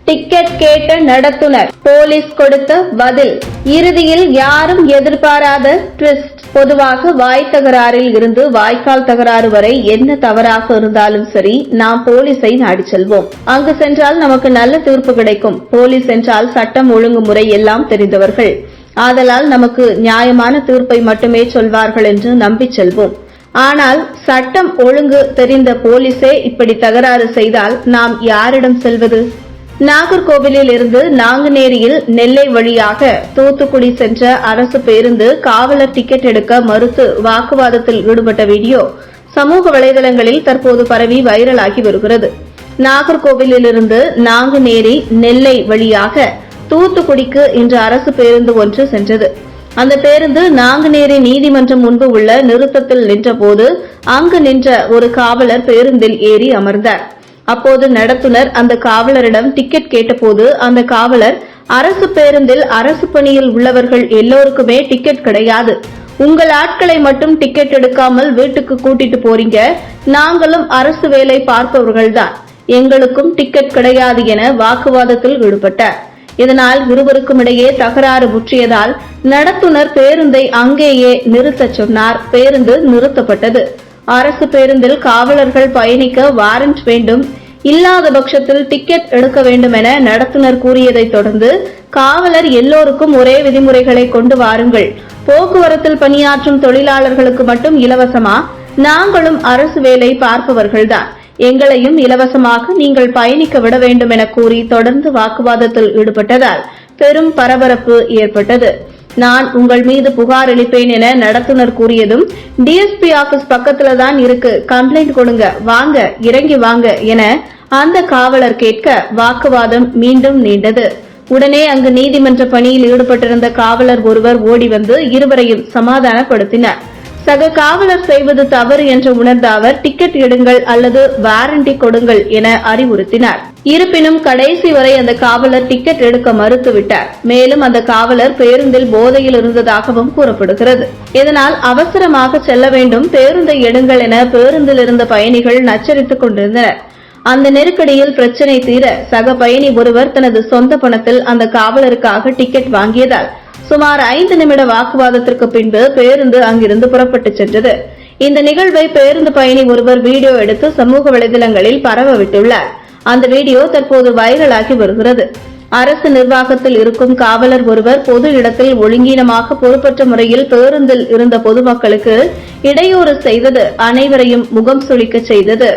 Ticket கேட்ட நடத்துனர், police கொடுத்த பதில். இறுதியில் யாரும் எதிர்பாராத ட்விஸ்ட். பொதுவாக வாய் தகராறில் இருந்து வாய்க்கால் தகராறு வரை என்ன தவறாக இருந்தாலும் சரி, நாம் போலீஸை நாடி செல்வோம். அங்கு சென்றால் நமக்கு நல்ல தீர்ப்பு கிடைக்கும். போலீஸ் என்றால் சட்டம் ஒழுங்குமுறை எல்லாம் தெரிந்தவர்கள். ஆதலால் நமக்கு நியாயமான தீர்ப்பை மட்டுமே சொல்வார்கள் என்று நம்பி செல்வோம். ஆனால் சட்டம் ஒழுங்கு தெரிந்த போலீஸே இப்படி தகராறு செய்தால் நாம் யாரிடம் செல்வது? நாகர்கோவிலில் இருந்து நாங்குநேரியில் நெல்லை வழியாக தூத்துக்குடி சென்ற அரசு பேருந்து காவலர் டிக்கெட் எடுக்க மறுத்து வாக்குவாதத்தில் ஈடுபட்ட வீடியோ சமூக வலைதளங்களில் தற்போது பரவி வைரலாகி வருகிறது. நாகர்கோவிலிருந்து நாங்குநேரி நெல்லை வழியாக தூத்துக்குடிக்கு இன்று அரசு பேருந்து ஒன்று சென்றது. அந்த பேருந்து நாங்குநேரி நீதிமன்றம் முன்பு உள்ள நிறுத்தத்தில் நின்றபோது அங்கு நின்ற ஒரு காவலர் பேருந்தில் ஏறி அமர்ந்தார். அப்போது நடத்துனர் அந்த காவலரிடம் டிக்கெட் கேட்டபோது அந்த காவலர், அரசு பேருந்தில் அரசு பணியில் உள்ளவர்கள் எல்லோருக்குமே டிக்கெட் கிடையாது. உங்கள் ஆட்களை மட்டும் டிக்கெட் எடுக்காமல் வீட்டுக்கு கூட்டிட்டு போறீங்க. நாங்களும் அரசு வேலை பார்ப்பவர்கள்தான், எங்களுக்கும் டிக்கெட் கிடையாது என வாக்குவாதத்தில் ஈடுபட்டார். இதனால் இருவருக்கும் இடையே தகராறு முற்றியதால் நடத்துனர் பேருந்தை அங்கேயே நிறுத்தச் சொன்னார். பேருந்து நிறுத்தப்பட்டது. அரசு பேருந்தில் காவலர்கள் பயணிக்க வாரண்ட் வேண்டும், இல்லாத பட்சத்தில் டிக்கெட் எடுக்க வேண்டும் என நடத்துனர் கூறியதைத் தொடர்ந்து காவலர் எல்லோருக்கும் ஒரே விதிமுறைகளை கொண்டு வாருங்கள், போக்குவரத்தில் பணியாற்றும் தொழிலாளர்களுக்கு மட்டும் இலவசமா? நாங்களும் அரசு வேலை பார்ப்பவர்கள்தான், எங்களையும் இலவசமாக நீங்கள் பயணிக்க விட வேண்டும் என கூறி தொடர்ந்து வாக்குவாதத்தில் ஈடுபட்டதால் பெரும் பரபரப்பு ஏற்பட்டது. நான் உங்கள் மீது புகார் அளிப்பேன் என நடத்துனர் கூறியதும், டிஎஸ்பி ஆபீஸ் பக்கத்துல தான் இருக்கு, கம்ப்ளைண்ட் கொடுங்க, வாங்க இறங்கி வாங்க என அந்த காவலர் கேட்க வாக்குவாதம் மீண்டும் நீண்டது. உடனே அங்கு நீதிமன்ற பணியில் ஈடுபட்டிருந்த காவலர் ஒருவர் ஓடி வந்து இருவரையும் சமாதானப்படுத்தினார். சக காவலர் செய்வது தவறு என்று உணர்ந்த அவர், டிக்கெட் எடுங்கள் அல்லது வாரண்டி கொடுங்கள் என அறிவுறுத்தினார். இருப்பினும் கடைசி வரை அந்த காவலர் டிக்கெட் எடுக்க மறுத்துவிட்டார். மேலும் அந்த காவலர் பேருந்தில் போதையில் இருந்ததாகவும் கூறப்படுகிறது. இதனால் அவசரமாக செல்ல வேண்டும், பேருந்தை எடுங்கள் என பேருந்தில் இருந்த பயணிகள் நச்சரித்துக் கொண்டிருந்தனர். அந்த நெருக்கடியில் பிரச்சினை தீர சக பயணி ஒருவர் தனது சொந்த பணத்தில் அந்த காவலருக்காக டிக்கெட் வாங்கியதால் சுமார் 5 நிமிட வாக்குவாதத்திற்கு பின்பு பேருந்து அங்கிருந்து புறப்பட்டு சென்றது. இந்த நிகழ்வை பேருந்து பயணி ஒருவர் வீடியோ எடுத்து சமூக வலைதளங்களில் பரவ விட்டுள்ளார். அந்த வீடியோ தற்போது வைரலாகி வருகிறது. அரசு நிர்வாகத்தில் இருக்கும் காவலர் ஒருவர் பொது இடத்தில் ஒழுங்கீனமாக பொறுப்பற்ற முறையில் பேருந்தில் இருந்த பொதுமக்களுக்கு இடையூறு செய்தது அனைவரையும் முகம் சுளிக்க செய்தது.